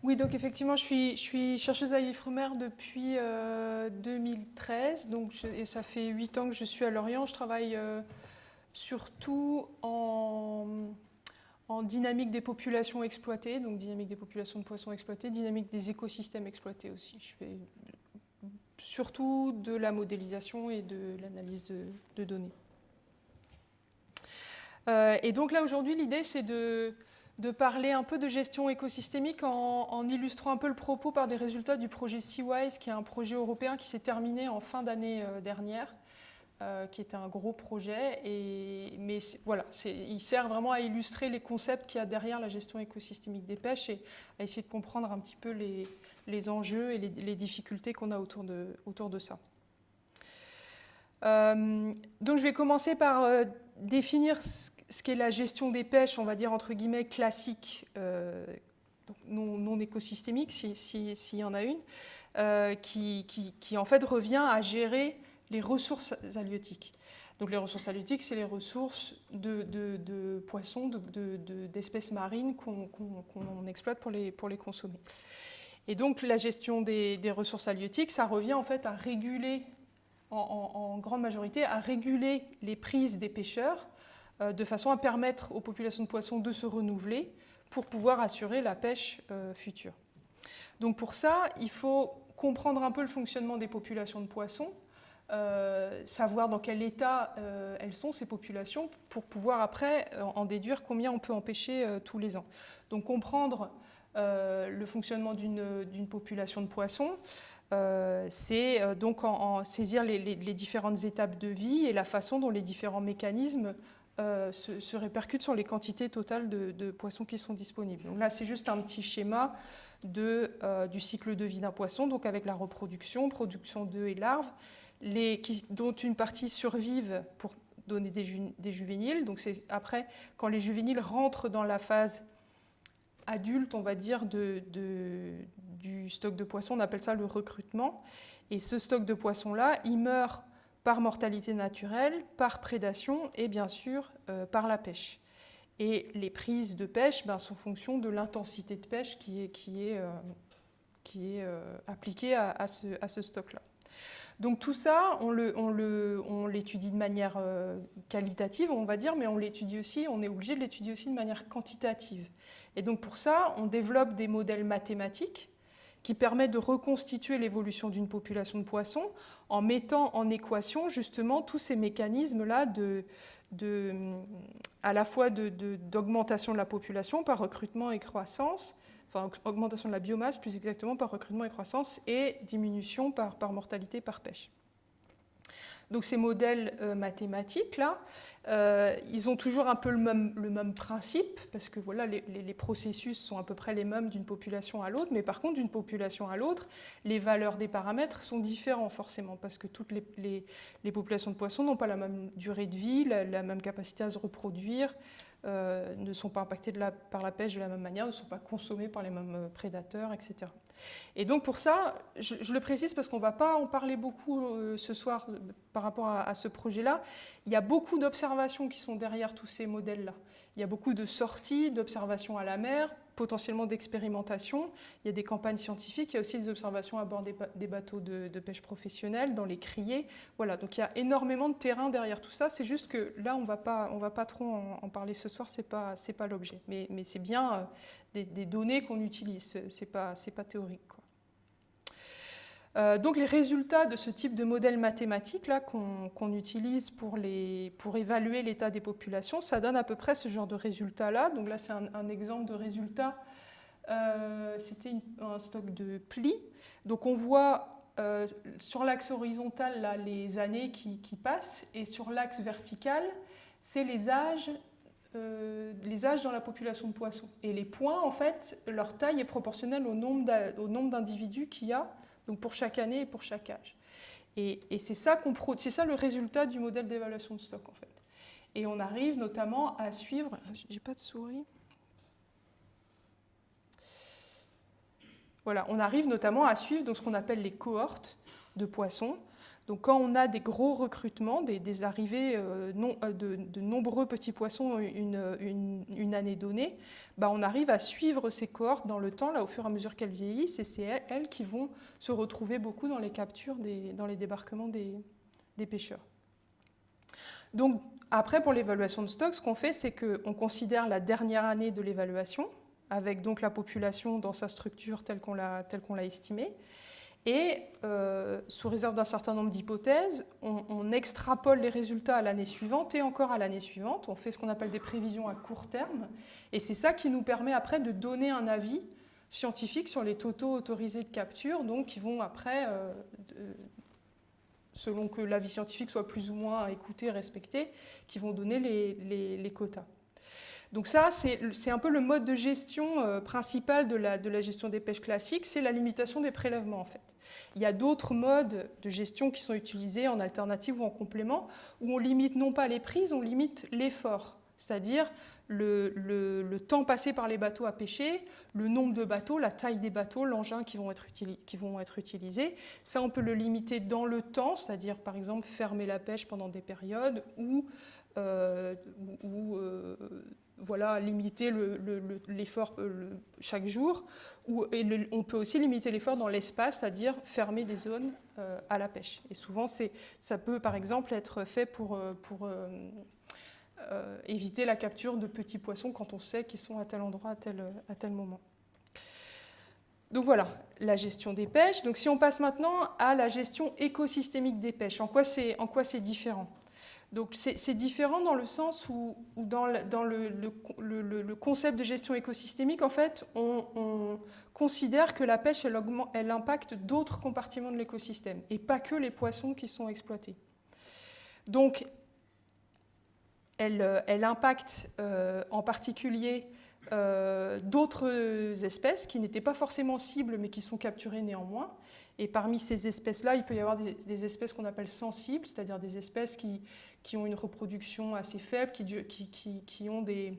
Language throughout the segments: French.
Oui, donc effectivement, je suis chercheuse à l'IFREMER depuis 2013, et ça fait 8 ans que je suis à Lorient. Je travaille surtout en dynamique des populations exploitées, donc dynamique des populations de poissons exploitées, dynamique des écosystèmes exploités aussi. Je fais surtout de la modélisation et de l'analyse de données. Et donc là, aujourd'hui, l'idée, c'est de parler un peu de gestion écosystémique en illustrant un peu le propos par des résultats du projet Seawise, qui est un projet européen qui s'est terminé en fin d'année dernière, qui était un gros projet. Mais voilà, il sert vraiment à illustrer les concepts qu'il y a derrière la gestion écosystémique des pêches et à essayer de comprendre un petit peu les enjeux et les difficultés qu'on a autour de ça. Donc je vais commencer par définir ce qu'est la gestion des pêches, on va dire entre guillemets classique, donc non écosystémique s'il y en a une, qui en fait revient à gérer les ressources halieutiques. Donc les ressources halieutiques, c'est les ressources de poissons, d'espèces marines qu'on exploite pour les consommer. Et donc la gestion des ressources halieutiques, ça revient en fait à réguler en grande majorité à réguler les prises des pêcheurs de façon à permettre aux populations de poissons de se renouveler pour pouvoir assurer la pêche future. Donc pour ça, il faut comprendre un peu le fonctionnement des populations de poissons, savoir dans quel état elles sont, ces populations, pour pouvoir après en déduire combien on peut en pêcher tous les ans. Donc comprendre le fonctionnement d'une population de poissons, c'est donc en saisir les différentes étapes de vie et la façon dont les différents mécanismes se répercutent sur les quantités totales de poissons qui sont disponibles. Donc là, c'est juste un petit schéma du cycle de vie d'un poisson, donc avec la reproduction, production d'œufs et larves, dont une partie survivent pour donner des juvéniles. Donc c'est après, quand les juvéniles rentrent dans la phase adulte, on va dire, du stock de poissons, on appelle ça le recrutement. Et ce stock de poissons-là, il meurt par mortalité naturelle, par prédation et bien sûr par la pêche. Et les prises de pêche sont fonction de l'intensité de pêche qui est appliquée à ce stock-là. Donc tout ça, on l'étudie de manière qualitative, on va dire, mais on est obligé de l'étudier aussi de manière quantitative. Et donc pour ça, on développe des modèles mathématiques qui permettent de reconstituer l'évolution d'une population de poissons en mettant en équation justement tous ces mécanismes-là à la fois d'augmentation de la population par recrutement et croissance, enfin augmentation de la biomasse plus exactement par recrutement et croissance, et diminution par mortalité par pêche. Donc ces modèles mathématiques-là, ils ont toujours un peu le même principe, parce que voilà, les processus sont à peu près les mêmes d'une population à l'autre, mais par contre, d'une population à l'autre, les valeurs des paramètres sont différents forcément, parce que toutes les populations de poissons n'ont pas la même durée de vie, la même capacité à se reproduire, ne sont pas impactées par la pêche de la même manière, ne sont pas consommées par les mêmes prédateurs, etc. Et donc pour ça, je le précise parce qu'on ne va pas en parler beaucoup ce soir par rapport à ce projet-là, il y a beaucoup d'observations qui sont derrière tous ces modèles-là. Il y a beaucoup de sorties, d'observations à la mer, potentiellement d'expérimentation. Il y a des campagnes scientifiques, il y a aussi des observations à bord des bateaux de pêche professionnels, dans les criées. Voilà, donc il y a énormément de terrain derrière tout ça. C'est juste que là, on va pas trop en parler ce soir, c'est pas l'objet. Mais c'est bien des données qu'on utilise, c'est pas théorique, quoi. Donc les résultats de ce type de modèle mathématique là qu'on utilise pour évaluer l'état des populations, ça donne à peu près ce genre de résultats là. Donc là c'est un exemple de résultat. C'était un stock de plis. Donc on voit sur l'axe horizontal là, les années qui passent, et sur l'axe vertical c'est les âges dans la population de poissons. Et les points, en fait, leur taille est proportionnelle au nombre d'individus qu'il y a, donc pour chaque année et pour chaque âge. Et c'est ça le résultat du modèle d'évaluation de stock, en fait. Et on arrive notamment à suivre... J'ai pas de souris. Voilà, on arrive notamment à suivre donc, ce qu'on appelle les cohortes de poissons. Donc quand on a des gros recrutements, des arrivées de nombreux petits poissons une année donnée, bah on arrive à suivre ces cohortes dans le temps, là, au fur et à mesure qu'elles vieillissent, et c'est elles qui vont se retrouver beaucoup dans les captures, dans les débarquements des pêcheurs. Donc après, pour l'évaluation de stock, ce qu'on fait, c'est qu'on considère la dernière année de l'évaluation, avec donc la population dans sa structure telle qu'on l'a estimée. Et sous réserve d'un certain nombre d'hypothèses, on extrapole les résultats à l'année suivante et encore à l'année suivante. On fait ce qu'on appelle des prévisions à court terme. Et c'est ça qui nous permet après de donner un avis scientifique sur les totaux autorisés de capture, donc qui vont après, selon que l'avis scientifique soit plus ou moins écouté, respecté, qui vont donner les quotas. Donc ça, c'est un peu le mode de gestion principal de la gestion des pêches classiques, c'est la limitation des prélèvements en fait. Il y a d'autres modes de gestion qui sont utilisés en alternative ou en complément, où on limite non pas les prises, on limite l'effort, c'est-à-dire le temps passé par les bateaux à pêcher, le nombre de bateaux, la taille des bateaux, l'engin qui vont être utilisés. Ça, on peut le limiter dans le temps, c'est-à-dire par exemple fermer la pêche pendant des périodes ou voilà, limiter l'effort chaque jour. On peut aussi limiter l'effort dans l'espace, c'est-à-dire fermer des zones à la pêche. Et souvent, ça peut par exemple être fait pour éviter la capture de petits poissons quand on sait qu'ils sont à tel endroit à tel moment. Donc voilà, la gestion des pêches. Donc si on passe maintenant à la gestion écosystémique des pêches, en quoi c'est différent ? Donc c'est différent dans le sens où dans le concept de gestion écosystémique, en fait, on considère que la pêche, elle impacte d'autres compartiments de l'écosystème, et pas que les poissons qui sont exploités. Donc, elle impacte en particulier d'autres espèces qui n'étaient pas forcément cibles, mais qui sont capturées néanmoins. Et parmi ces espèces-là, il peut y avoir des espèces qu'on appelle sensibles, c'est-à-dire des espèces qui ont une reproduction assez faible, qui ont des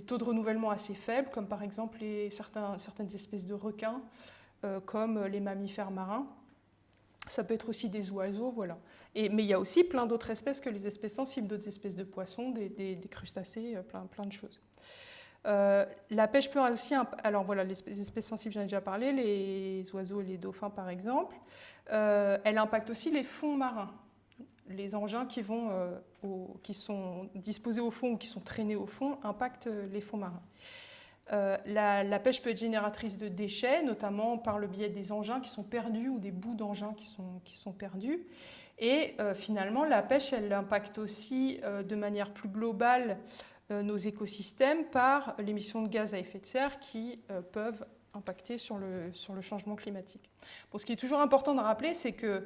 taux de renouvellement assez faibles, comme par exemple certaines espèces de requins, comme les mammifères marins. Ça peut être aussi des oiseaux, voilà. Mais il y a aussi plein d'autres espèces que les espèces sensibles, d'autres espèces de poissons, des crustacés, plein de choses. La pêche peut aussi... Alors voilà, les espèces sensibles, j'en ai déjà parlé, les oiseaux et les dauphins par exemple. Elle impacte aussi les fonds marins. Les engins qui sont disposés au fond ou qui sont traînés au fond impactent les fonds marins. La pêche peut être génératrice de déchets, notamment par le biais des engins qui sont perdus ou des bouts d'engins qui sont perdus. Et finalement, la pêche, elle impacte aussi de manière plus globale nos écosystèmes par l'émission de gaz à effet de serre qui peuvent impacter sur le changement climatique. Bon, ce qui est toujours important de rappeler, c'est qu'il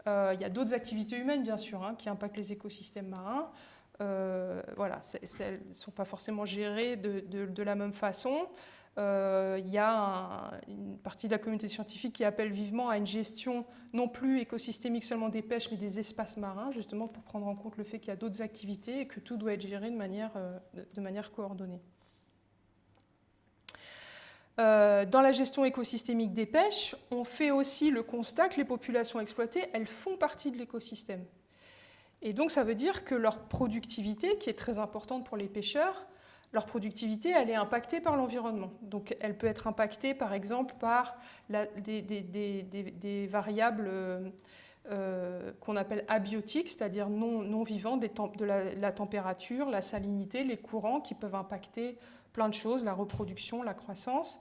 y a d'autres activités humaines, bien sûr, qui impactent les écosystèmes marins. Voilà, elles ne sont pas forcément gérées de la même façon. Il y a une partie de la communauté scientifique qui appelle vivement à une gestion non plus écosystémique seulement des pêches, mais des espaces marins, justement pour prendre en compte le fait qu'il y a d'autres activités et que tout doit être géré de manière coordonnée. Dans la gestion écosystémique des pêches, on fait aussi le constat que les populations exploitées, elles font partie de l'écosystème. Et donc ça veut dire que leur productivité, qui est très importante pour les pêcheurs, leur productivité, elle est impactée par l'environnement. Donc elle peut être impactée par exemple par des variables qu'on appelle abiotiques, c'est-à-dire non vivantes, de la température, la salinité, les courants qui peuvent impacter plein de choses, la reproduction, la croissance.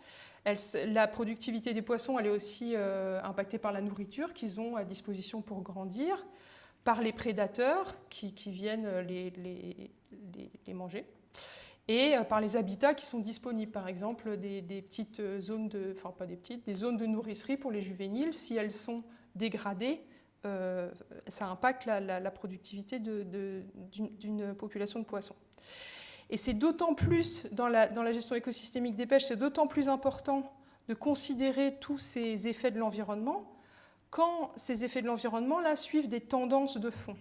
La productivité des poissons, elle est aussi impactée par la nourriture qu'ils ont à disposition pour grandir, par les prédateurs qui viennent les manger, et par les habitats qui sont disponibles, par exemple des petites zones des zones de nourricerie pour les juvéniles. Si elles sont dégradées, ça impacte la productivité d'une population de poissons. Et c'est d'autant plus, dans la gestion écosystémique des pêches, c'est d'autant plus important de considérer tous ces effets de l'environnement quand ces effets de l'environnement là, suivent des tendances de fond.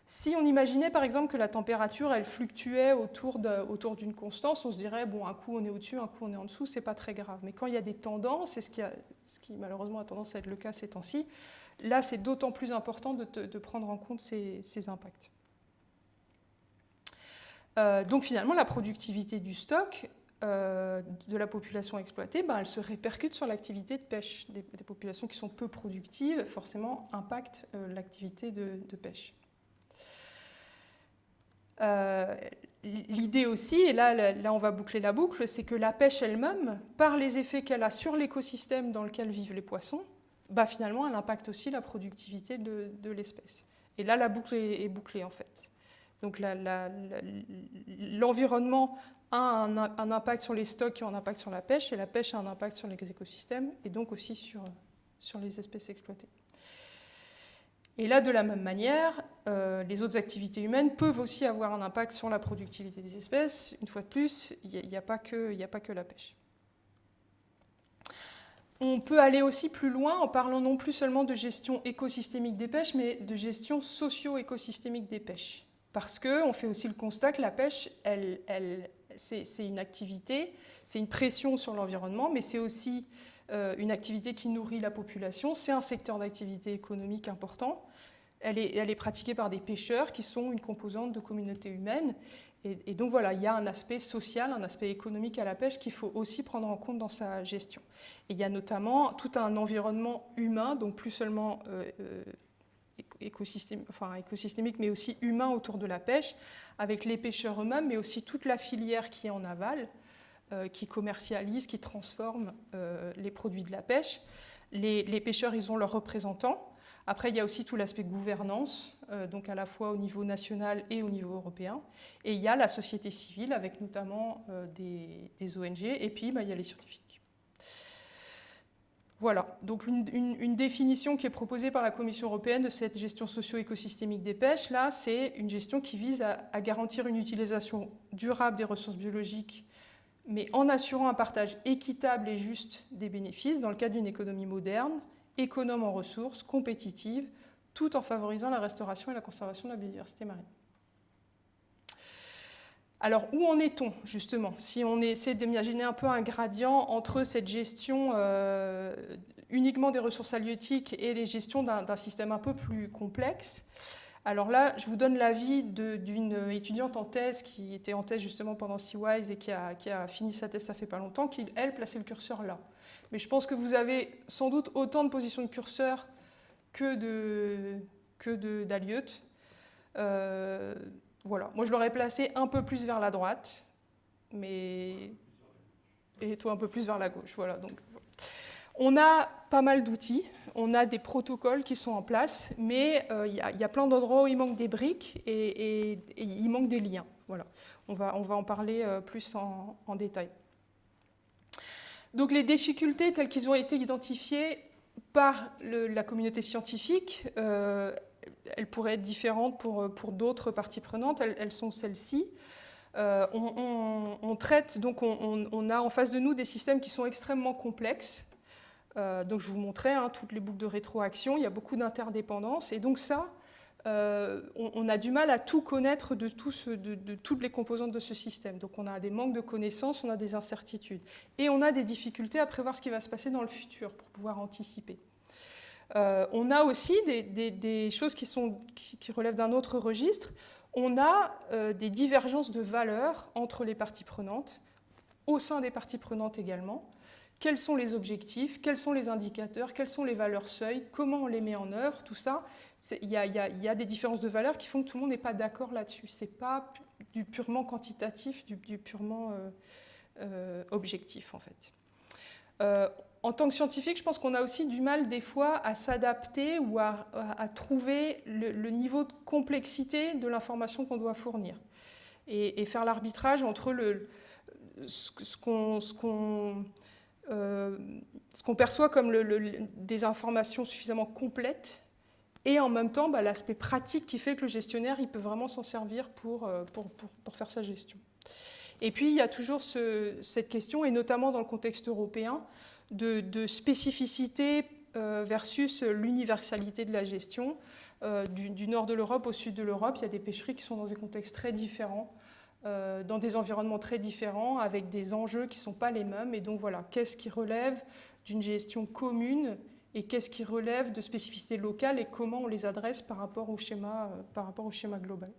Si on imaginait par exemple que la température elle fluctuait autour d'une constance, on se dirait bon, un coup on est au-dessus, un coup on est en dessous, c'est pas très grave. Mais quand il y a des tendances, et ce qui malheureusement a tendance à être le cas ces temps-ci, là, c'est d'autant plus important de prendre en compte ces impacts. Donc finalement, la productivité du stock de la population exploitée, elle se répercute sur l'activité de pêche. Des populations qui sont peu productives, forcément, impactent l'activité de pêche. L'idée aussi, et là on va boucler la boucle, c'est que la pêche elle-même, par les effets qu'elle a sur l'écosystème dans lequel vivent les poissons, finalement elle impacte aussi la productivité de l'espèce. Et là la boucle est bouclée en fait. Donc l'environnement a un impact sur les stocks qui ont un impact sur la pêche, et la pêche a un impact sur les écosystèmes, et donc aussi sur les espèces exploitées. Et là, de la même manière, les autres activités humaines peuvent aussi avoir un impact sur la productivité des espèces. Une fois de plus, il n'y a pas que la pêche. On peut aller aussi plus loin en parlant non plus seulement de gestion écosystémique des pêches, mais de gestion socio-écosystémique des pêches. Parce qu'on fait aussi le constat que la pêche, c'est une activité, c'est une pression sur l'environnement, mais c'est aussi une activité qui nourrit la population. C'est un secteur d'activité économique important. Elle est pratiquée par des pêcheurs qui sont une composante de communautés humaines. Et donc voilà, il y a un aspect social, un aspect économique à la pêche qu'il faut aussi prendre en compte dans sa gestion. Et il y a notamment tout un environnement humain, donc plus seulement écosystémique, mais aussi humain autour de la pêche, avec les pêcheurs eux-mêmes, mais aussi toute la filière qui est en aval, qui commercialise, qui transforme les produits de la pêche. Les pêcheurs, ils ont leurs représentants. Après, il y a aussi tout l'aspect gouvernance, donc à la fois au niveau national et au niveau européen. Et il y a la société civile, avec notamment des ONG, et puis il y a les scientifiques. Voilà, donc une définition qui est proposée par la Commission européenne de cette gestion socio-écosystémique des pêches, là, c'est une gestion qui vise à garantir une utilisation durable des ressources biologiques, mais en assurant un partage équitable et juste des bénéfices dans le cadre d'une économie moderne, économe en ressources, compétitive, tout en favorisant la restauration et la conservation de la biodiversité marine. Alors, où en est-on, justement, si on essaie d'imaginer un peu un gradient entre cette gestion uniquement des ressources halieutiques et les gestions d'un système un peu plus complexe? Alors là, je vous donne l'avis d'une étudiante en thèse qui était en thèse justement pendant Seawise et qui a fini sa thèse ça fait pas longtemps, qui, elle, plaçait le curseur là. Mais je pense que vous avez sans doute autant de positions de curseur que d'Halieute. Voilà. Moi, je l'aurais placé un peu plus vers la droite, et toi un peu plus vers la gauche. Voilà. Donc, on a pas mal d'outils, on a des protocoles qui sont en place, mais il y a plein d'endroits où il manque des briques et il manque des liens. Voilà. On va en parler plus en détail. Donc les difficultés telles qu'elles ont été identifiées par la communauté scientifique, elles pourraient être différentes pour d'autres parties prenantes, elles sont celles-ci. On traite, donc on a en face de nous des systèmes qui sont extrêmement complexes. Donc je vous montrais toutes les boucles de rétroaction, il y a beaucoup d'interdépendances, et donc ça, on a du mal à tout connaître de toutes les composantes de ce système. Donc on a des manques de connaissances, on a des incertitudes, et on a des difficultés à prévoir ce qui va se passer dans le futur pour pouvoir anticiper. On a aussi des choses qui relèvent d'un autre registre. On a des divergences de valeurs entre les parties prenantes, au sein des parties prenantes également. Quels sont les objectifs, quels sont les indicateurs, quelles sont les valeurs seuil, comment on les met en œuvre, tout ça. Il y a des différences de valeurs qui font que tout le monde n'est pas d'accord là-dessus. Ce n'est pas du purement quantitatif, du purement objectif, en fait. En tant que scientifique, je pense qu'on a aussi du mal des fois à s'adapter ou à trouver le niveau de complexité de l'information qu'on doit fournir et faire l'arbitrage entre ce qu'on perçoit comme des informations suffisamment complètes et en même temps l'aspect pratique qui fait que le gestionnaire il peut vraiment s'en servir pour faire sa gestion. Et puis il y a toujours cette question, et notamment dans le contexte européen, de spécificité versus l'universalité de la gestion. Du nord de l'Europe au sud de l'Europe, il y a des pêcheries qui sont dans des contextes très différents, dans des environnements très différents, avec des enjeux qui ne sont pas les mêmes. Et donc voilà, qu'est-ce qui relève d'une gestion commune et qu'est-ce qui relève de spécificités locales et comment on les adresse par rapport au schéma global.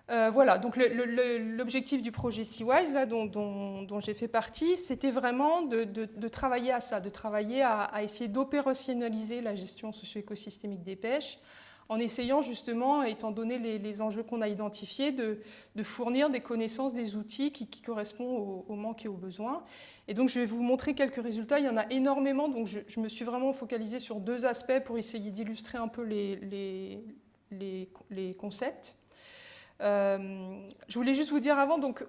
Voilà, donc l'objectif du projet Seawise, là, dont j'ai fait partie, c'était vraiment de travailler à ça, de travailler à essayer d'opérationnaliser la gestion socio-écosystémique des pêches, en essayant justement, étant donné les enjeux qu'on a identifiés, de fournir des connaissances, des outils qui correspondent aux manques et aux besoins. Et donc je vais vous montrer quelques résultats, il y en a énormément, donc je me suis vraiment focalisée sur 2 aspects pour essayer d'illustrer un peu les concepts. Je voulais juste vous dire avant, donc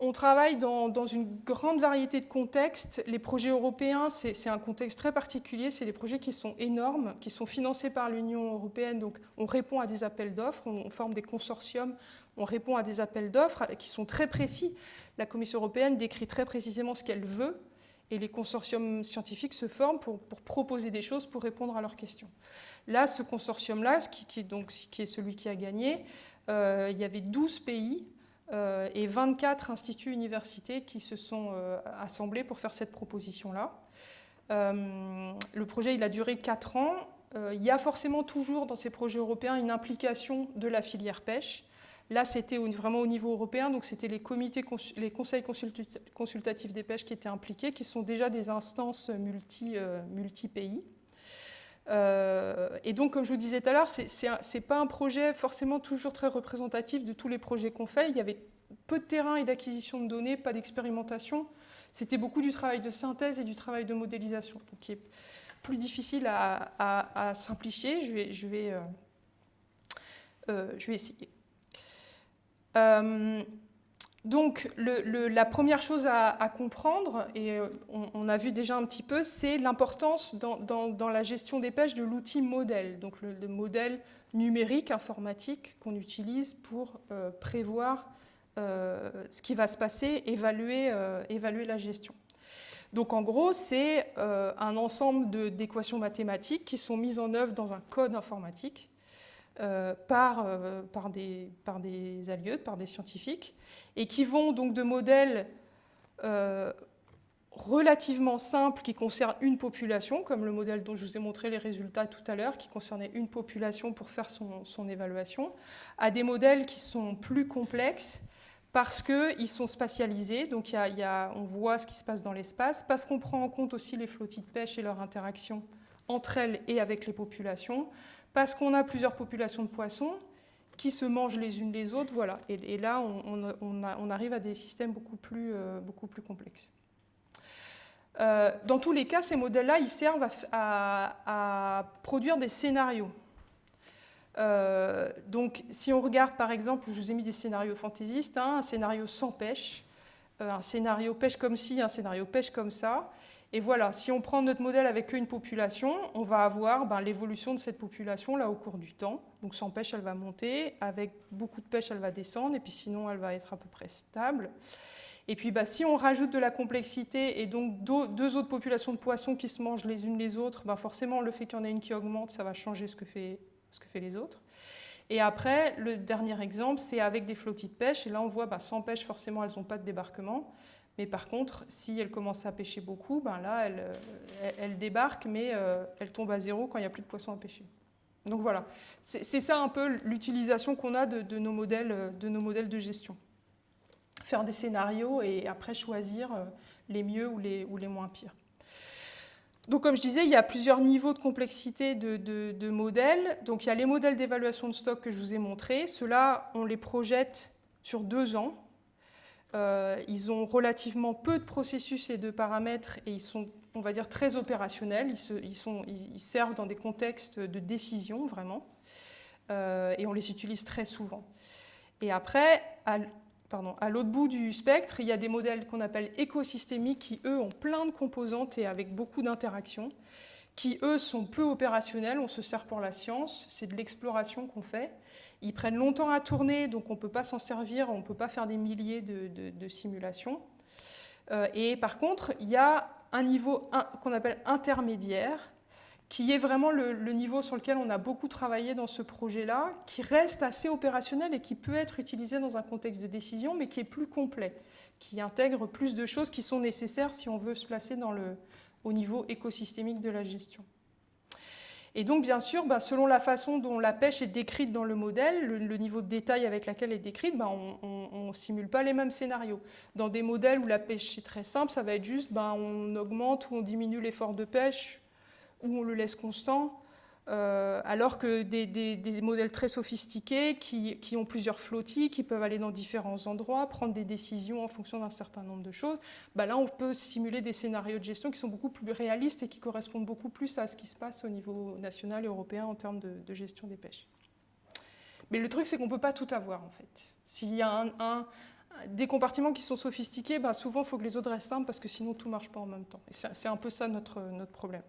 on travaille dans une grande variété de contextes. Les projets européens, c'est un contexte très particulier. C'est des projets qui sont énormes, qui sont financés par l'Union européenne. Donc on répond à des appels d'offres, on forme des consortiums, on répond à des appels d'offres qui sont très précis. La Commission européenne décrit très précisément ce qu'elle veut et les consortiums scientifiques se forment pour proposer des choses, pour répondre à leurs questions. Là, ce consortium-là, qui est celui qui a gagné, il y avait 12 pays et 24 instituts universités qui se sont assemblés pour faire cette proposition-là. Le projet, il a duré 4 ans. Il y a forcément toujours dans ces projets européens une implication de la filière pêche. Là, c'était vraiment au niveau européen, donc c'était les conseils consultatifs des pêches qui étaient impliqués, qui sont déjà des instances multi-pays. Et donc, comme je vous disais tout à l'heure, ce n'est pas un projet forcément toujours très représentatif de tous les projets qu'on fait. Il y avait peu de terrain et d'acquisition de données, pas d'expérimentation. C'était beaucoup du travail de synthèse et du travail de modélisation, donc qui est plus difficile à simplifier. Je vais essayer. Donc, la première chose à comprendre, et on a vu déjà un petit peu, c'est l'importance dans la gestion des pêches de l'outil modèle, donc le modèle numérique, informatique qu'on utilise pour prévoir ce qui va se passer, évaluer la gestion. Donc en gros, c'est un ensemble d'équations mathématiques qui sont mises en œuvre dans un code informatique par des allieuses, par des scientifiques, et qui vont donc de modèles relativement simples qui concernent une population, comme le modèle dont je vous ai montré les résultats tout à l'heure, qui concernait une population pour faire son évaluation, à des modèles qui sont plus complexes parce qu'ils sont spatialisés, donc on voit ce qui se passe dans l'espace, parce qu'on prend en compte aussi les flottilles de pêche et leur interaction entre elles et avec les populations, parce qu'on a plusieurs populations de poissons qui se mangent les unes les autres, voilà. Et là, on arrive à des systèmes beaucoup plus complexes. Dans tous les cas, ces modèles-là, ils servent à produire des scénarios. Donc, si on regarde, par exemple, je vous ai mis des scénarios fantaisistes, un scénario sans pêche, un scénario pêche comme ci, un scénario pêche comme ça. Et voilà, si on prend notre modèle avec une population, on va avoir l'évolution de cette population là au cours du temps. Donc sans pêche, elle va monter, avec beaucoup de pêche, elle va descendre, et puis sinon, elle va être à peu près stable. Et puis si on rajoute de la complexité et donc 2 autres populations de poissons qui se mangent les unes les autres, forcément, le fait qu'il y en ait une qui augmente, ça va changer ce que fait les autres. Et après, le dernier exemple, c'est avec des flottilles de pêche. Et là, on voit, sans pêche, forcément, elles n'ont pas de débarquement. Mais par contre, si elles commencent à pêcher beaucoup, là, elles débarquent, mais elles tombent à zéro quand il n'y a plus de poissons à pêcher. Donc voilà, c'est ça un peu l'utilisation qu'on a de nos modèles de gestion. Faire des scénarios et après choisir les mieux ou les moins pires. Donc comme je disais, il y a plusieurs niveaux de complexité de modèles. Donc il y a les modèles d'évaluation de stock que je vous ai montrés. Ceux-là, on les projette sur 2 ans. Ils ont relativement peu de processus et de paramètres et ils sont, on va dire, très opérationnels. Ils servent dans des contextes de décision, vraiment. Et on les utilise très souvent. Et après, à l'autre bout du spectre, il y a des modèles qu'on appelle écosystémiques qui, eux, ont plein de composantes et avec beaucoup d'interactions, qui, eux, sont peu opérationnels. On se sert pour la science, c'est de l'exploration qu'on fait. Ils prennent longtemps à tourner, donc on ne peut pas s'en servir, on ne peut pas faire des milliers de simulations. Et par contre, il y a un niveau qu'on appelle intermédiaire, qui est vraiment le niveau sur lequel on a beaucoup travaillé dans ce projet-là, qui reste assez opérationnel et qui peut être utilisé dans un contexte de décision, mais qui est plus complet, qui intègre plus de choses qui sont nécessaires si on veut se placer au niveau écosystémique de la gestion. Et donc, bien sûr, selon la façon dont la pêche est décrite dans le modèle, le niveau de détail avec lequel elle est décrite, on ne simule pas les mêmes scénarios. Dans des modèles où la pêche est très simple, ça va être juste on augmente ou on diminue l'effort de pêche, ou on le laisse constant, alors que des modèles très sophistiqués qui ont plusieurs flottilles, qui peuvent aller dans différents endroits, prendre des décisions en fonction d'un certain nombre de choses, là on peut simuler des scénarios de gestion qui sont beaucoup plus réalistes et qui correspondent beaucoup plus à ce qui se passe au niveau national et européen en termes de gestion des pêches. Mais le truc, c'est qu'on ne peut pas tout avoir, en fait. S'il y a des compartiments qui sont sophistiqués, souvent il faut que les autres restent simples parce que sinon tout ne marche pas en même temps. Et c'est un peu ça notre problème.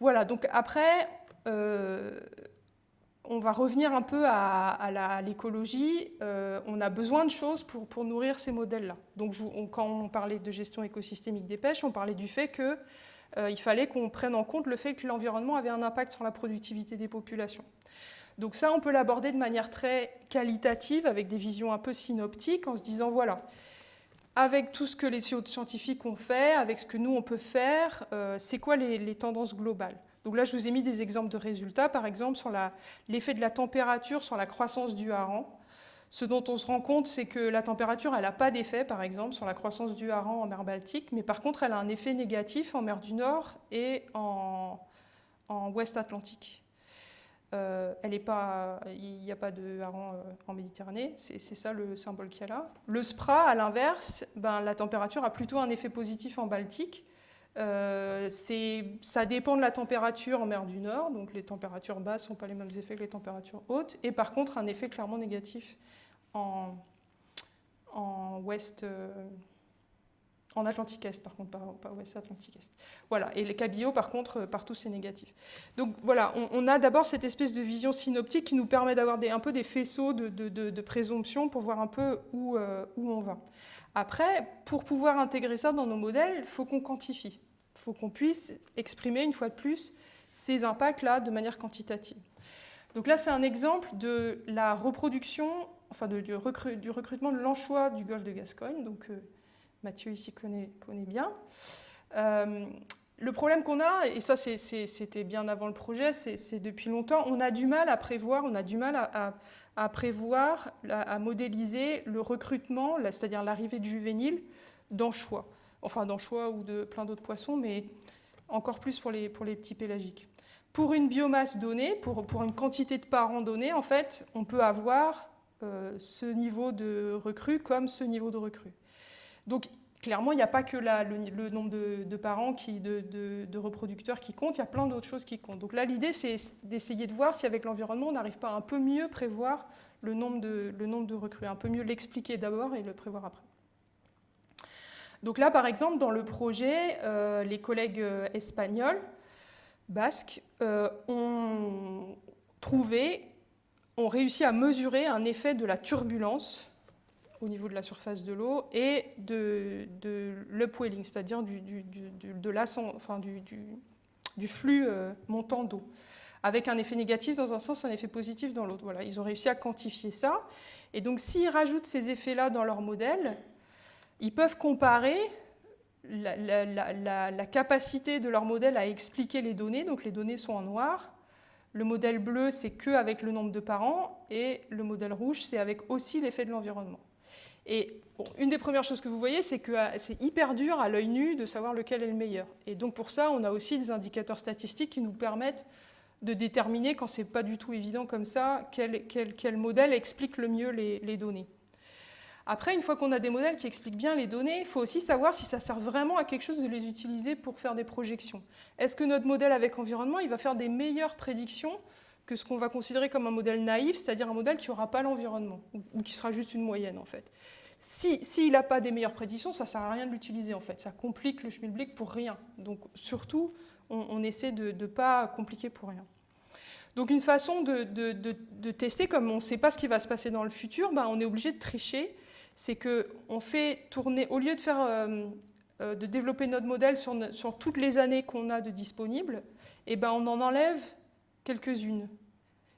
Voilà, donc après, on va revenir un peu à l'écologie. On a besoin de choses pour nourrir ces modèles-là. Donc quand on parlait de gestion écosystémique des pêches, on parlait du fait qu'il fallait qu'on prenne en compte le fait que l'environnement avait un impact sur la productivité des populations. Donc ça, on peut l'aborder de manière très qualitative, avec des visions un peu synoptiques, en se disant, voilà, avec tout ce que les scientifiques ont fait, avec ce que nous, on peut faire, c'est quoi les tendances globales? Donc là, je vous ai mis des exemples de résultats, par exemple, sur l'effet de la température sur la croissance du hareng. Ce dont on se rend compte, c'est que la température, elle n'a pas d'effet, par exemple, sur la croissance du hareng en mer Baltique, mais par contre, elle a un effet négatif en mer du Nord et en Ouest Atlantique. Il n'y a pas de hareng en Méditerranée, c'est ça le symbole qu'il y a là. Le SPRA, à l'inverse, la température a plutôt un effet positif en Baltique. Ça dépend de la température en mer du Nord, donc les températures basses n'ont pas les mêmes effets que les températures hautes, et par contre un effet clairement négatif en Ouest, en Atlantique Est, par contre, pas Ouest Atlantique Est. Voilà, et les cabillots, par contre, partout c'est négatif. Donc voilà, on a d'abord cette espèce de vision synoptique qui nous permet d'avoir un peu des faisceaux de présomption pour voir un peu où on va. Après, pour pouvoir intégrer ça dans nos modèles, il faut qu'on quantifie. Il faut qu'on puisse exprimer, une fois de plus, ces impacts-là de manière quantitative. Donc là, c'est un exemple de la reproduction, enfin du recrutement de l'anchois du golfe de Gascogne. Donc Mathieu ici connaît bien. Le problème qu'on a, et ça c'était bien avant le projet, c'est depuis longtemps, on a du mal à prévoir, à modéliser le recrutement, c'est-à-dire l'arrivée de juvéniles d'anchois. Enfin d'anchois ou de plein d'autres poissons, mais encore plus pour les petits pélagiques. Pour une biomasse donnée, pour une quantité de parents donnée, en fait, on peut avoir ce niveau de recrue comme ce niveau de recrue. Donc, clairement, il n'y a pas que le nombre de parents, de reproducteurs qui compte, il y a plein d'autres choses qui comptent. Donc là, l'idée, c'est d'essayer de voir si avec l'environnement, on n'arrive pas à un peu mieux prévoir le nombre de recrues, un peu mieux l'expliquer d'abord et le prévoir après. Donc là, par exemple, dans le projet, les collègues espagnols, basques, ont réussi à mesurer un effet de la turbulence au niveau de la surface de l'eau et de l'upwelling, c'est-à-dire du flux montant d'eau, avec un effet négatif dans un sens, un effet positif dans l'autre. Voilà, ils ont réussi à quantifier ça. Et donc, s'ils rajoutent ces effets-là dans leur modèle, ils peuvent comparer la capacité de leur modèle à expliquer les données. Donc, les données sont en noir. Le modèle bleu, c'est qu'avec le nombre de parents. Et le modèle rouge, c'est avec aussi l'effet de l'environnement. Et une des premières choses que vous voyez, c'est que c'est hyper dur à l'œil nu de savoir lequel est le meilleur. Et donc pour ça, on a aussi des indicateurs statistiques qui nous permettent de déterminer, quand ce n'est pas du tout évident comme ça, quel modèle explique le mieux les données. Après, une fois qu'on a des modèles qui expliquent bien les données, il faut aussi savoir si ça sert vraiment à quelque chose de les utiliser pour faire des projections. Est-ce que notre modèle avec environnement, il va faire des meilleures prédictions que ce qu'on va considérer comme un modèle naïf, c'est-à-dire un modèle qui n'aura pas l'environnement, ou qui sera juste une moyenne en fait. S'il n'a pas des meilleures prédictions, ça ne sert à rien de l'utiliser en fait. Ça complique le schmilblick pour rien. Donc surtout, on essaie de ne pas compliquer pour rien. Donc une façon de tester, comme on ne sait pas ce qui va se passer dans le futur, on est obligé de tricher. C'est qu'on fait tourner, au lieu de faire de développer notre modèle sur toutes les années qu'on a de disponibles, eh ben, on en enlève quelques-unes.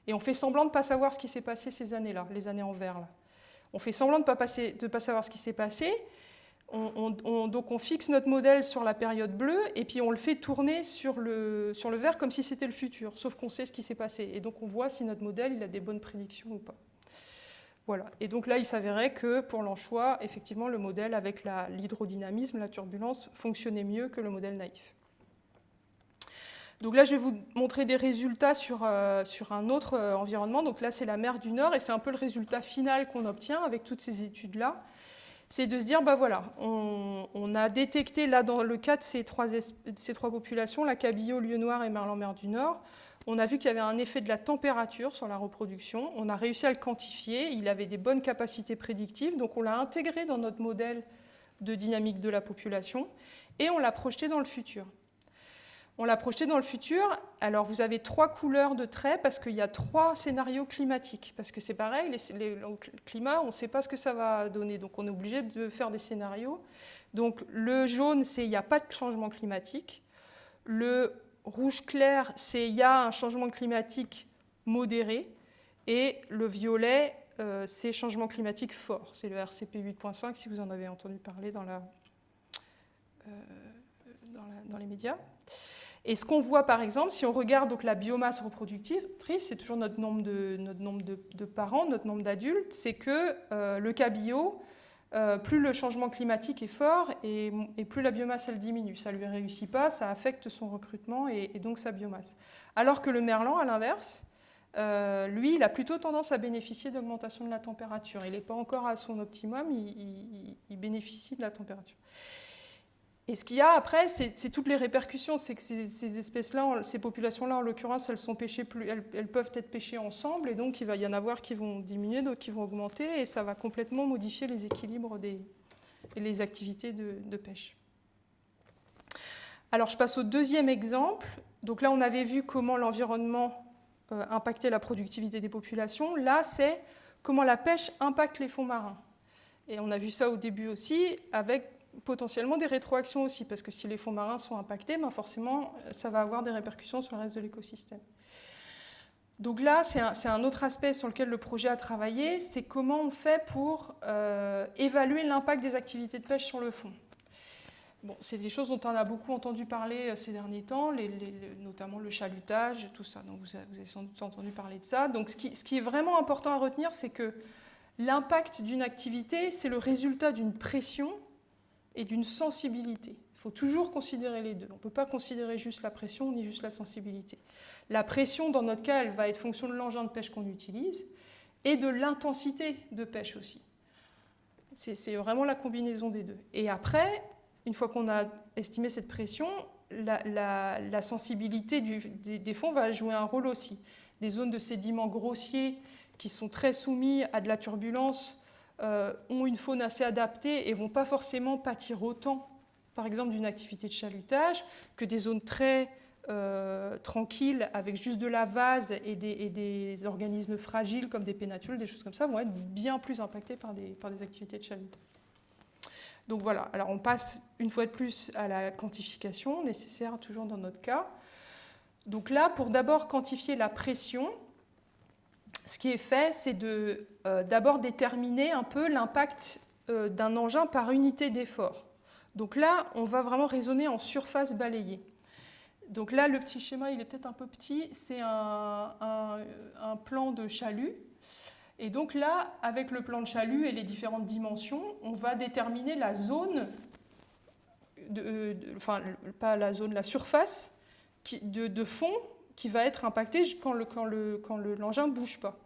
Et on fait semblant de ne pas savoir ce qui s'est passé ces années-là, les années en vert. Là. On fait semblant de ne pas savoir ce qui s'est passé. Donc on fixe notre modèle sur la période bleue et puis on le fait tourner sur le vert comme si c'était le futur, sauf qu'on sait ce qui s'est passé. Et donc on voit si notre modèle il a des bonnes prédictions ou pas. Voilà. Et donc là, il s'avérait que pour l'anchois, effectivement, le modèle avec l'hydrodynamisme, la turbulence, fonctionnait mieux que le modèle naïf. Donc là, je vais vous montrer des résultats sur un autre environnement. Donc là, c'est la mer du Nord et c'est un peu le résultat final qu'on obtient avec toutes ces études-là. C'est de se dire, bah voilà, on a détecté, là, dans le cas de ces trois populations, la cabillaud, lieu noir et merlan mer du Nord, on a vu qu'il y avait un effet de la température sur la reproduction. On a réussi à le quantifier. Il avait des bonnes capacités prédictives. Donc, on l'a intégré dans notre modèle de dynamique de la population et on l'a projeté dans le futur. On l'a projeté dans le futur. Alors, vous avez 3 couleurs de traits parce qu'il y a 3 scénarios climatiques. Parce que c'est pareil, le climat, on ne sait pas ce que ça va donner. Donc, on est obligé de faire des scénarios. Donc, le jaune, c'est il n'y a pas de changement climatique. Le rouge clair, c'est il y a un changement climatique modéré. Et le violet, c'est changement climatique fort. C'est le RCP 8.5, si vous en avez entendu parler dans les médias. Et ce qu'on voit, par exemple, si on regarde donc, la biomasse reproductrice, c'est toujours notre nombre de parents, notre nombre d'adultes, c'est que le cabillaud, plus le changement climatique est fort et plus la biomasse elle diminue. Ça ne lui réussit pas, ça affecte son recrutement et donc sa biomasse. Alors que le merlan, à l'inverse, lui, il a plutôt tendance à bénéficier d'augmentation de la température. Il n'est pas encore à son optimum, il bénéficie de la température. Et ce qu'il y a après, c'est toutes les répercussions. C'est que ces espèces-là, ces populations-là, en l'occurrence, elles peuvent être pêchées ensemble, et donc il va y en avoir qui vont diminuer, d'autres qui vont augmenter, et ça va complètement modifier les équilibres et les activités de pêche. Alors, je passe au deuxième exemple. Donc là, on avait vu comment l'environnement impactait la productivité des populations. Là, c'est comment la pêche impacte les fonds marins. Et on a vu ça au début aussi, avec potentiellement des rétroactions aussi, parce que si les fonds marins sont impactés, ben forcément, ça va avoir des répercussions sur le reste de l'écosystème. Donc là, c'est un autre aspect sur lequel le projet a travaillé, c'est comment on fait pour évaluer l'impact des activités de pêche sur le fond. Bon, c'est des choses dont on a beaucoup entendu parler ces derniers temps, notamment le chalutage, tout ça. Donc vous avez sans doute entendu parler de ça. Donc ce qui est vraiment important à retenir, c'est que l'impact d'une activité, c'est le résultat d'une pression et d'une sensibilité. Il faut toujours considérer les deux. On ne peut pas considérer juste la pression ni juste la sensibilité. La pression, dans notre cas, elle va être fonction de l'engin de pêche qu'on utilise et de l'intensité de pêche aussi. C'est vraiment la combinaison des deux. Et après, une fois qu'on a estimé cette pression, la sensibilité des fonds va jouer un rôle aussi. Les zones de sédiments grossiers qui sont très soumis à de la turbulence ont une faune assez adaptée et ne vont pas forcément pâtir autant, par exemple, d'une activité de chalutage que des zones très tranquilles avec juste de la vase et des organismes fragiles comme des pénatules, des choses comme ça, vont être bien plus impactés par des activités de chalutage. Donc voilà, alors on passe une fois de plus à la quantification nécessaire toujours dans notre cas. Donc là, pour d'abord quantifier la pression, ce qui est fait, c'est d'abord déterminer un peu l'impact d'un engin par unité d'effort. Donc là, on va vraiment raisonner en surface balayée. Donc là, le petit schéma, il est peut-être un peu petit, c'est un plan de chalut. Et donc là, avec le plan de chalut et les différentes dimensions, on va déterminer la zone, pas la zone, la surface de fond qui va être impactée quand l'engin ne bouge pas.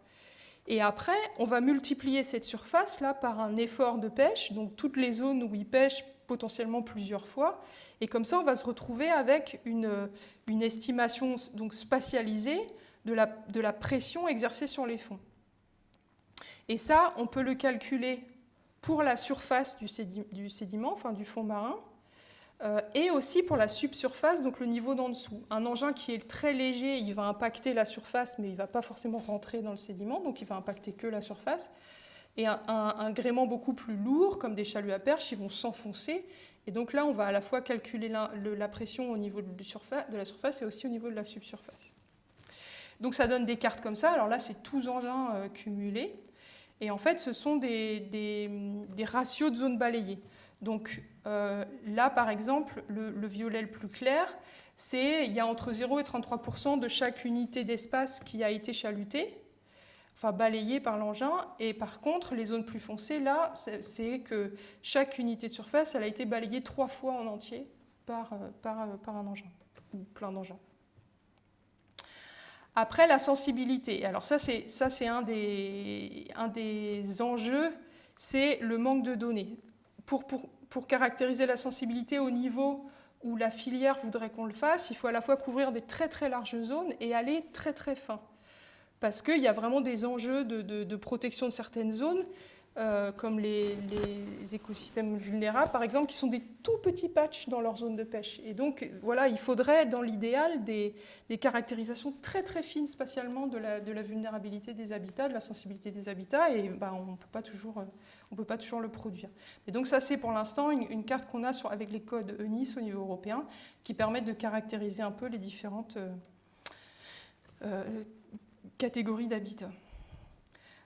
Et après, on va multiplier cette surface-là par un effort de pêche, donc toutes les zones où il pêche potentiellement plusieurs fois. Et comme ça, on va se retrouver avec une estimation donc spatialisée de la pression exercée sur les fonds. Et ça, on peut le calculer pour la surface du sédiment, enfin du fond marin, et aussi pour la subsurface, donc le niveau d'en dessous. Un engin qui est très léger, il va impacter la surface, mais il ne va pas forcément rentrer dans le sédiment, donc il va impacter que la surface. et un gréement beaucoup plus lourd, comme des chaluts à perche, ils vont s'enfoncer. Et donc là, on va à la fois calculer la pression au niveau de la surface et aussi au niveau de la subsurface. Donc ça donne des cartes comme ça. Alors là, c'est tous engins cumulés. Et en fait, ce sont des ratios de zones balayées. Donc là, par exemple, le violet le plus clair, il y a entre 0 et 33% de chaque unité d'espace qui a été chalutée, enfin balayée par l'engin. Et par contre, les zones plus foncées, là, c'est que chaque unité de surface, elle a été balayée 3 fois en entier par un engin, ou plein d'engins. Après, la sensibilité. Alors ça, c'est un des enjeux, c'est le manque de données. Pour caractériser la sensibilité au niveau où la filière voudrait qu'on le fasse, il faut à la fois couvrir des très très larges zones et aller très très fin. Parce qu'il y a vraiment des enjeux de protection de certaines zones, comme les écosystèmes vulnérables, par exemple, qui sont des tout petits patchs dans leur zone de pêche. Et donc, voilà, il faudrait, dans l'idéal, des caractérisations très très fines spatialement de la vulnérabilité des habitats, de la sensibilité des habitats, et on ne peut pas toujours le produire. Et donc ça, c'est pour l'instant une carte qu'on a avec les codes ENIS au niveau européen, qui permettent de caractériser un peu les différentes catégories d'habitats.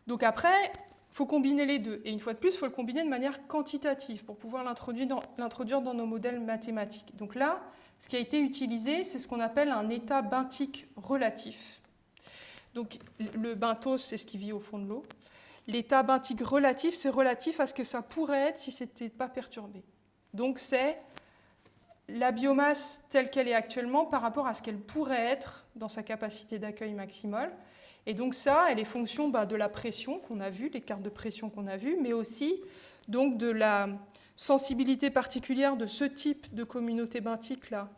Donc après, il faut combiner les deux. Et une fois de plus, il faut le combiner de manière quantitative pour pouvoir l'introduire dans nos modèles mathématiques. Donc là, ce qui a été utilisé, c'est ce qu'on appelle un état benthique relatif. Donc le benthos, c'est ce qui vit au fond de l'eau. L'état benthique relatif, c'est relatif à ce que ça pourrait être si ce n'était pas perturbé. Donc c'est la biomasse telle qu'elle est actuellement par rapport à ce qu'elle pourrait être dans sa capacité d'accueil maximale. Et donc ça, elle est fonction de la pression qu'on a vue, les cartes de pression qu'on a vues, mais aussi donc, de la sensibilité particulière de ce type de communauté benthique-là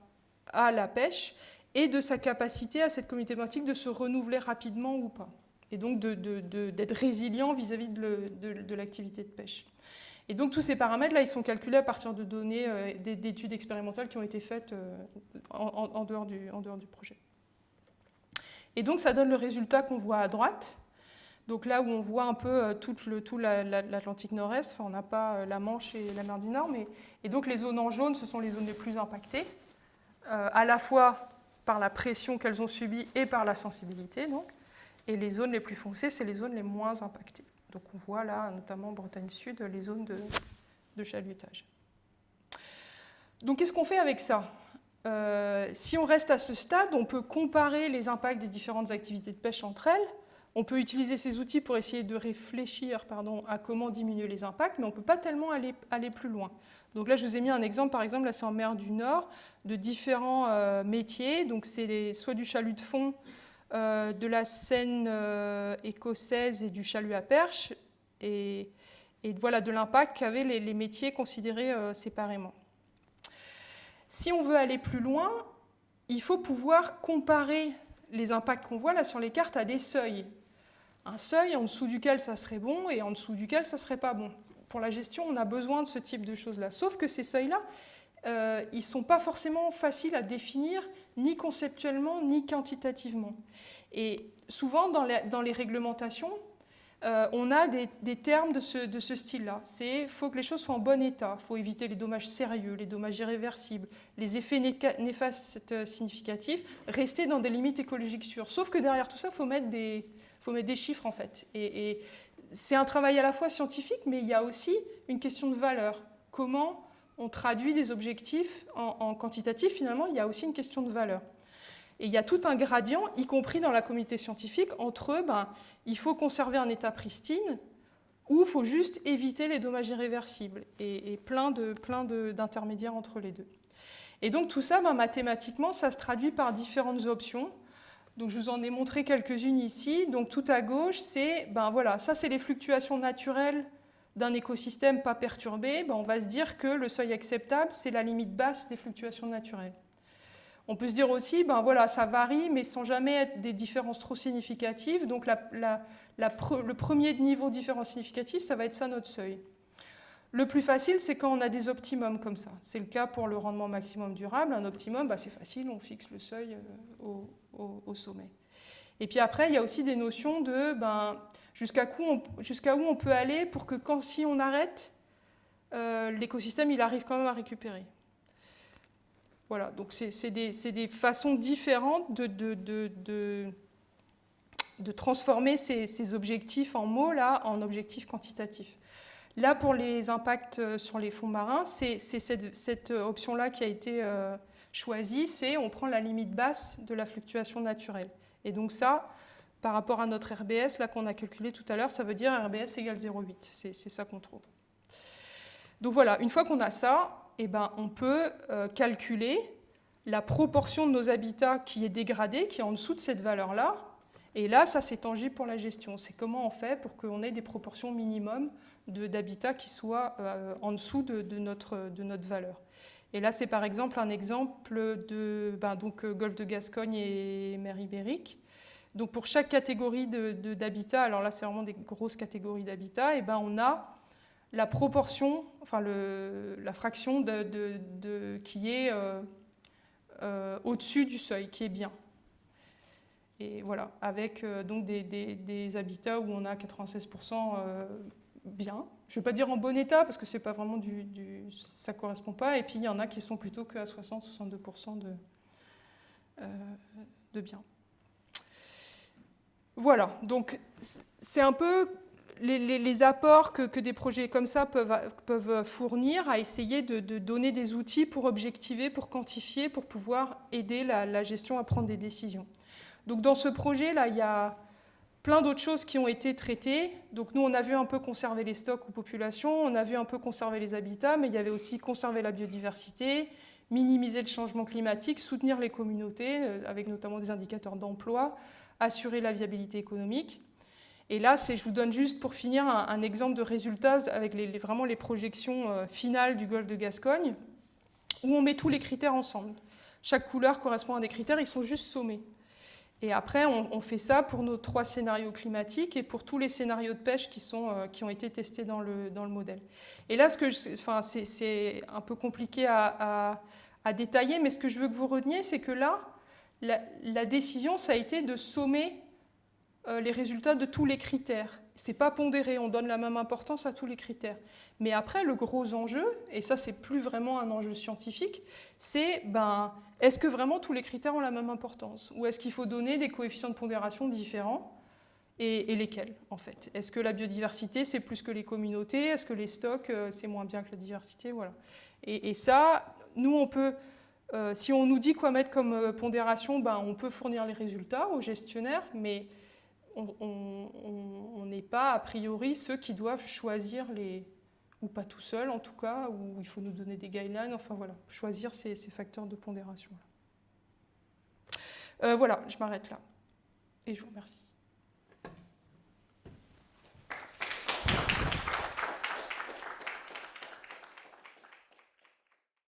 à la pêche et de sa capacité à cette communauté benthique de se renouveler rapidement ou pas. Et donc d'être résilient vis-à-vis de l'activité de pêche. Et donc tous ces paramètres-là, ils sont calculés à partir de données d'études expérimentales qui ont été faites en dehors du projet. Et donc ça donne le résultat qu'on voit à droite. Donc là où on voit un peu tout l'Atlantique Nord-Est, enfin, on n'a pas la Manche et la mer du Nord, et donc les zones en jaune, ce sont les zones les plus impactées, à la fois par la pression qu'elles ont subie et par la sensibilité. Donc. Et les zones les plus foncées, c'est les zones les moins impactées. Donc on voit là, notamment en Bretagne Sud, les zones de chalutage. Donc qu'est-ce qu'on fait avec ça ? Si on reste à ce stade, on peut comparer les impacts des différentes activités de pêche entre elles. On peut utiliser ces outils pour essayer de réfléchir à comment diminuer les impacts, mais on ne peut pas tellement aller plus loin. Donc là, je vous ai mis un exemple, par exemple, là c'est en mer du Nord, de différents métiers. Donc c'est soit du chalut de fond, de la Seine écossaise et du chalut à perche, et voilà de l'impact qu'avaient les métiers considérés séparément. Si on veut aller plus loin, il faut pouvoir comparer les impacts qu'on voit là sur les cartes à des seuils. Un seuil en dessous duquel ça serait bon et en dessous duquel ça serait pas bon. Pour la gestion, on a besoin de ce type de choses-là. Sauf que ces seuils-là, ils ne sont pas forcément faciles à définir, ni conceptuellement, ni quantitativement. Et souvent, dans les réglementations, on a des termes de ce style-là. Il faut que les choses soient en bon état, il faut éviter les dommages sérieux, les dommages irréversibles, les effets néfastes significatifs, rester dans des limites écologiques sûres. Sauf que derrière tout ça, il faut mettre des chiffres, en fait. Et c'est un travail à la fois scientifique, mais il y a aussi une question de valeur. Comment on traduit des objectifs en quantitatif, finalement, il y a aussi une question de valeur. Et il y a tout un gradient, y compris dans la communauté scientifique, entre il faut conserver un état pristine ou il faut juste éviter les dommages irréversibles, et plein d'intermédiaires entre les deux. Et donc tout ça, mathématiquement, ça se traduit par différentes options. Donc je vous en ai montré quelques-unes ici. Donc tout à gauche, c'est voilà, ça c'est les fluctuations naturelles d'un écosystème pas perturbé. On va se dire que le seuil acceptable, c'est la limite basse des fluctuations naturelles. On peut se dire aussi, voilà, ça varie, mais sans jamais être des différences trop significatives. Donc le premier niveau de différence significative, ça va être ça notre seuil. Le plus facile, c'est quand on a des optimums comme ça. C'est le cas pour le rendement maximum durable. Un optimum, c'est facile, on fixe le seuil au sommet. Et puis après, il y a aussi des notions de jusqu'à où on peut aller pour que si on arrête, l'écosystème il arrive quand même à récupérer. Voilà, donc c'est des façons différentes de transformer ces objectifs en mots là, en objectifs quantitatifs. Là, pour les impacts sur les fonds marins, c'est cette option-là qui a été choisie, c'est on prend la limite basse de la fluctuation naturelle. Et donc ça, par rapport à notre RBS, là qu'on a calculé tout à l'heure, ça veut dire RBS égale 0,8. C'est ça qu'on trouve. Donc voilà, une fois qu'on a ça, eh ben, on peut calculer la proportion de nos habitats qui est dégradée, qui est en dessous de cette valeur-là. Et là, ça c'est tangible pour la gestion. C'est comment on fait pour qu'on ait des proportions minimum d'habitats qui soient en dessous de notre valeur. Et là, c'est par exemple un exemple de Golfe de Gascogne et mer Ibérique. Donc pour chaque catégorie d'habitat, alors là c'est vraiment des grosses catégories d'habitat, et ben on a la proportion, enfin la fraction qui est au-dessus du seuil, qui est bien. Et voilà, avec donc des habitats où on a 96% bien. Je ne vais pas dire en bon état, parce que c'est pas vraiment ça ne correspond pas. Et puis il y en a qui sont plutôt qu'à 60-62% de bien. Voilà, donc c'est un peu les apports que des projets comme ça peuvent fournir à essayer de donner des outils pour objectiver, pour quantifier, pour pouvoir aider la gestion à prendre des décisions. Donc dans ce projet-là, il y a plein d'autres choses qui ont été traitées. Donc nous, on a vu un peu conserver les stocks ou populations, on a vu un peu conserver les habitats, mais il y avait aussi conserver la biodiversité, minimiser le changement climatique, soutenir les communautés, avec notamment des indicateurs d'emploi, assurer la viabilité économique. Et là, je vous donne juste pour finir un exemple de résultats avec vraiment les projections finales du golfe de Gascogne, où on met tous les critères ensemble. Chaque couleur correspond à des critères, ils sont juste sommés. Et après, on fait ça pour nos 3 scénarios climatiques et pour tous les scénarios de pêche qui ont été testés dans le modèle. Et là, c'est un peu compliqué à détailler, mais ce que je veux que vous reteniez, c'est que là, la décision, ça a été de sommer les résultats de tous les critères. Ce n'est pas pondéré, on donne la même importance à tous les critères. Mais après, le gros enjeu, et ça, c'est plus vraiment un enjeu scientifique, c'est est-ce que vraiment tous les critères ont la même importance? Ou est-ce qu'il faut donner des coefficients de pondération différents? Et lesquels, en fait? Est-ce que la biodiversité, c'est plus que les communautés? Est-ce que les stocks, c'est moins bien que la diversité? Voilà. Et ça, nous, on peut, si on nous dit quoi mettre comme pondération, on peut fournir les résultats aux gestionnaires, mais on n'est pas, a priori, ceux qui doivent choisir ou pas tout seul en tout cas, ou il faut nous donner des guidelines, enfin voilà, choisir ces facteurs de pondération. Voilà, je m'arrête là. Et je vous remercie.